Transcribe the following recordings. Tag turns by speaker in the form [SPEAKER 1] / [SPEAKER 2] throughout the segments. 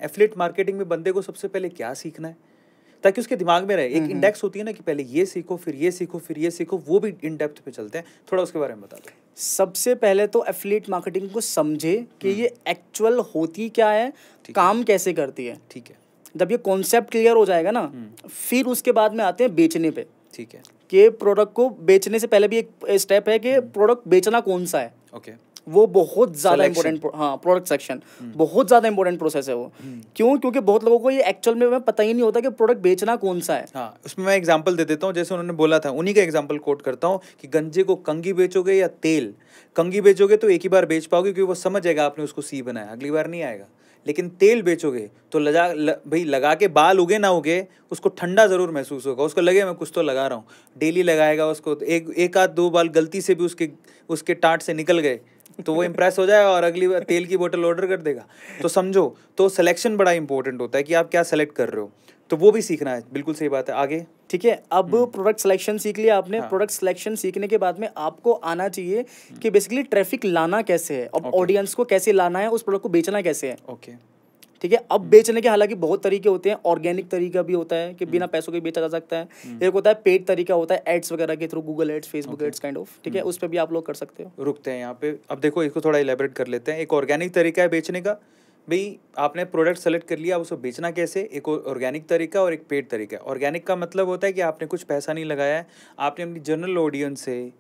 [SPEAKER 1] Affiliate marketing में बंदे को सबसे पहले क्या सीखना है, ताकि उसके दिमाग में रहे। एक इंडेक्स होती है ना कि पहले ये सीखो, फिर ये सीखो, फिर ये सीखो, वो भी इन डेप्थ पे चलते हैं। थोड़ा उसके बारे में बता दो।
[SPEAKER 2] सबसे पहले तो एफिलिएट मार्केटिंग को समझे कि ये एक्चुअल होती क्या है, काम कैसे करती है।
[SPEAKER 1] ठीक है।
[SPEAKER 2] जब ये कॉन्सेप्ट क्लियर हो जाएगा ना, फिर उसके बाद में आते हैं बेचने पे।
[SPEAKER 1] ठीक है।
[SPEAKER 2] कि प्रोडक्ट को बेचने से पहले भी एक स्टेप है कि प्रोडक्ट बेचना कौन सा है।
[SPEAKER 1] ओके।
[SPEAKER 2] वो बहुत ज़्यादा इंपॉर्टेंट, हाँ, प्रोडक्ट सिलेक्शन बहुत ज़्यादा इंपॉर्टेंट प्रोसेस है वो। क्यों? क्योंकि बहुत लोगों को ये एक्चुअल में पता ही नहीं होता कि प्रोडक्ट बेचना कौन सा है।
[SPEAKER 1] हाँ, उसमें मैं एग्जांपल दे देता हूँ, जैसे उन्होंने बोला था, उन्हीं का एग्जांपल कोट करता हूँ कि गंजे को कंघी बेचोगे या तेल। कंघी बेचोगे तो एक ही बार बेच पाओगे क्योंकि वो समझ जाएगा आपने उसको सी बनाया, अगली बार नहीं आएगा। लेकिन तेल बेचोगे तो भाई लगा के बाल उगे ना उगे, उसको ठंडा ज़रूर महसूस होगा, उसको लगे मैं कुछ तो लगा रहा हूँ। डेली लगाएगा उसको, तो एक आध दो बाल गलती से भी उसके टाट से निकल गए तो वो इम्प्रेस हो जाएगा और अगली बार तेल की बोतल ऑर्डर कर देगा। तो समझो, तो सिलेक्शन बड़ा इंपॉर्टेंट होता है कि आप क्या सेलेक्ट कर रहे हो, तो वो भी सीखना है। बिल्कुल सही बात है। आगे
[SPEAKER 2] ठीक है। अब प्रोडक्ट सिलेक्शन सीख लिया आपने। हाँ। प्रोडक्ट सिलेक्शन सीखने के बाद में आपको आना चाहिए कि बेसिकली ट्रैफिक लाना कैसे है, अब ऑडियंस को कैसे लाना है, उस प्रोडक्ट को बेचना कैसे है।
[SPEAKER 1] ओके।
[SPEAKER 2] ठीक है। अब बेचने के हालांकि बहुत तरीके होते हैं। ऑर्गेनिक तरीका भी होता है कि बिना पैसों के बेचा जा सकता है। एक होता है पेड तरीका, होता है एड्स वगैरह के through, Google ads, Facebook ads kind of. ठीक है, उस पर भी आप लोग कर सकते हो।
[SPEAKER 1] रुकते हैं यहाँ पे। अब देखो, इसको थोड़ा इलेबरेट कर लेते हैं। एक ऑर्गेनिक तरीका है बेचने का, भाई आपने प्रोडक्ट सेलेक्ट कर लिया, अब उसको बेचना कैसे। एक ऑर्गेनिक तरीका और एक पेड तरीका। ऑर्गेनिक का मतलब होता है कि आपने कुछ पैसा नहीं लगाया है, आपने अपनी जनरल ऑडियंस से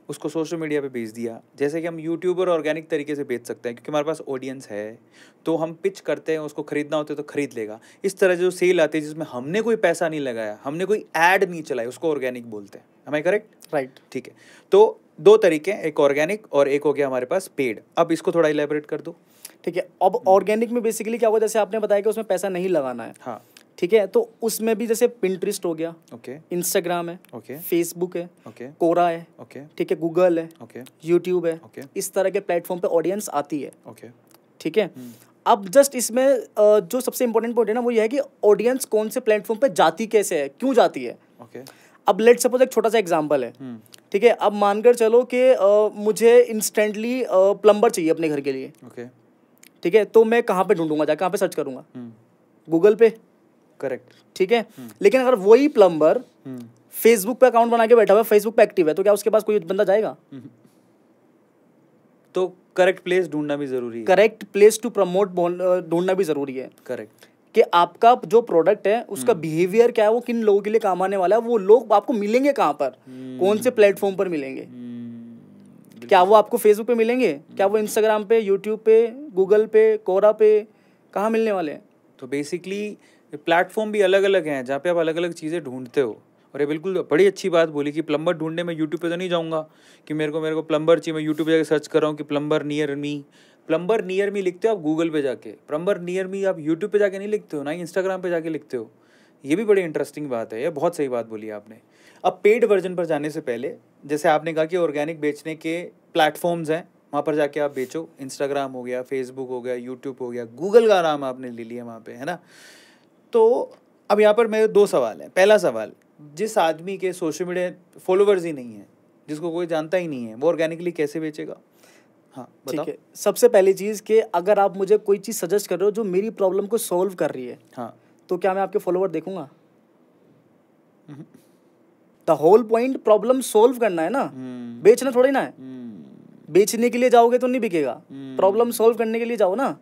[SPEAKER 1] उसको सोशल मीडिया पे बेच दिया। जैसे कि हम यूट्यूबर ऑर्गेनिक तरीके से बेच सकते हैं क्योंकि हमारे पास ऑडियंस है, तो हम पिच करते हैं, उसको खरीदना होता है तो खरीद लेगा। इस तरह जो सेल आती है जिसमें हमने कोई पैसा नहीं लगाया, हमने कोई ऐड नहीं चलाई, उसको ऑर्गेनिक बोलते हैं। Am I correct?
[SPEAKER 2] राइट।
[SPEAKER 1] ठीक है। तो दो तरीके, एक ऑर्गेनिक और एक हो गया हमारे पास पेड। अब इसको थोड़ा इलेबरेट कर दो।
[SPEAKER 2] ठीक है। अब ऑर्गेनिक में बेसिकली क्या होगा, जैसे आपने बताया कि उसमें पैसा नहीं लगाना है।
[SPEAKER 1] हाँ।
[SPEAKER 2] ठीक है। तो उसमें भी जैसे पिंटरेस्ट हो गया,
[SPEAKER 1] ओके,
[SPEAKER 2] इंस्टाग्राम है,
[SPEAKER 1] ओके,
[SPEAKER 2] फेसबुक है,
[SPEAKER 1] ओके,
[SPEAKER 2] कोरा है,
[SPEAKER 1] ओके,
[SPEAKER 2] ठीक है, गूगल है,
[SPEAKER 1] ओके,
[SPEAKER 2] यूट्यूब है,
[SPEAKER 1] ओके,
[SPEAKER 2] इस तरह के प्लेटफॉर्म पे ऑडियंस आती है।
[SPEAKER 1] ओके।
[SPEAKER 2] ठीक है। अब जस्ट इसमें जो सबसे इंपॉर्टेंट पॉइंट है ना, वो ये है कि ऑडियंस कौन से प्लेटफॉर्म पे जाती कैसे है, क्यों जाती है।
[SPEAKER 1] ओके।
[SPEAKER 2] अब लेट सपोज एक छोटा सा एग्जांपल है। ठीक है। अब मानकर चलो कि मुझे इंस्टेंटली प्लम्बर चाहिए अपने घर के लिए।
[SPEAKER 1] ओके।
[SPEAKER 2] ठीक है। तो मैं कहाँ पे ढूंढूंगा, कहाँ पे सर्च करूंगा? गूगल पे।
[SPEAKER 1] करेक्ट।
[SPEAKER 2] ठीक है। लेकिन अगर वही प्लम्बर फेसबुक पे अकाउंट बना के बैठा हुआ है, फेसबुक पे एक्टिव है, तो क्या उसके पास कोई बंदा जाएगा?
[SPEAKER 1] तो करेक्ट प्लेस ढूंढना भी जरूरी है।
[SPEAKER 2] करेक्ट प्लेस टू प्रमोट ढूंढना भी जरूरी है।
[SPEAKER 1] करेक्ट।
[SPEAKER 2] कि आपका जो प्रोडक्ट है उसका बिहेवियर क्या है, वो किन लोगों के लिए काम आने वाला है, वो लोग आपको मिलेंगे कहाँ पर, कौन से प्लेटफॉर्म पर मिलेंगे। क्या वो आपको फेसबुक पे मिलेंगे? क्या वो इंस्टाग्राम पे, यूट्यूब पे, गूगल पे, कोरा पे, कहाँ मिलने वाले हैं?
[SPEAKER 1] तो बेसिकली प्लेटफॉर्म भी अलग अलग हैं जहाँ पे आप अलग अलग चीज़ें ढूंढते हो। और ये बिल्कुल बड़ी अच्छी बात बोली कि प्लम्बर ढूंढने में यूट्यूब पे तो नहीं जाऊँगा कि मेरे को प्लम्बर चाहिए, मैं यूट्यूब पे जाके सर्च कर रहा हूँ कि plumber near me. Plumber near me लिखते हो आप गूगल पे जाके, प्लम्बर नियर मी आप यूट्यूब पे जाके नहीं लिखते हो, ना ही इंस्टाग्राम पे जाके लिखते हो। ये भी बड़ी इंटरेस्टिंग बात है, ये बहुत सही बात बोली आपने। अब पेड वर्जन पर जाने से पहले, जैसे आपने कहा कि ऑर्गेनिक बेचने के प्लेटफॉर्म्स हैं, वहाँ पर जाके आप बेचो। इंस्टाग्राम हो गया, फेसबुक हो गया, यूट्यूब हो गया, गूगल का नाम आपने ले लिया वहाँ पे, है ना। तो अब यहाँ पर मेरे दो सवाल हैं। पहला सवाल, जिस आदमी के सोशल मीडिया फॉलोवर्स ही नहीं है, जिसको कोई जानता ही नहीं है, वो ऑर्गेनिकली कैसे बेचेगा? हाँ बताओ।
[SPEAKER 2] ठीक है। सबसे पहली चीज़ कि अगर आप मुझे कोई चीज़ सजेस्ट कर रहे हो जो मेरी प्रॉब्लम को सॉल्व कर रही है,
[SPEAKER 1] हाँ,
[SPEAKER 2] तो क्या मैं आपके फॉलोवर देखूंगा? The whole point problem solve करना है ना, बेचना थोड़ी ना है। बेचने के लिए जाओगे तो नहीं बिकेगा, प्रॉब्लम सोल्व करने के लिए जाओ ना।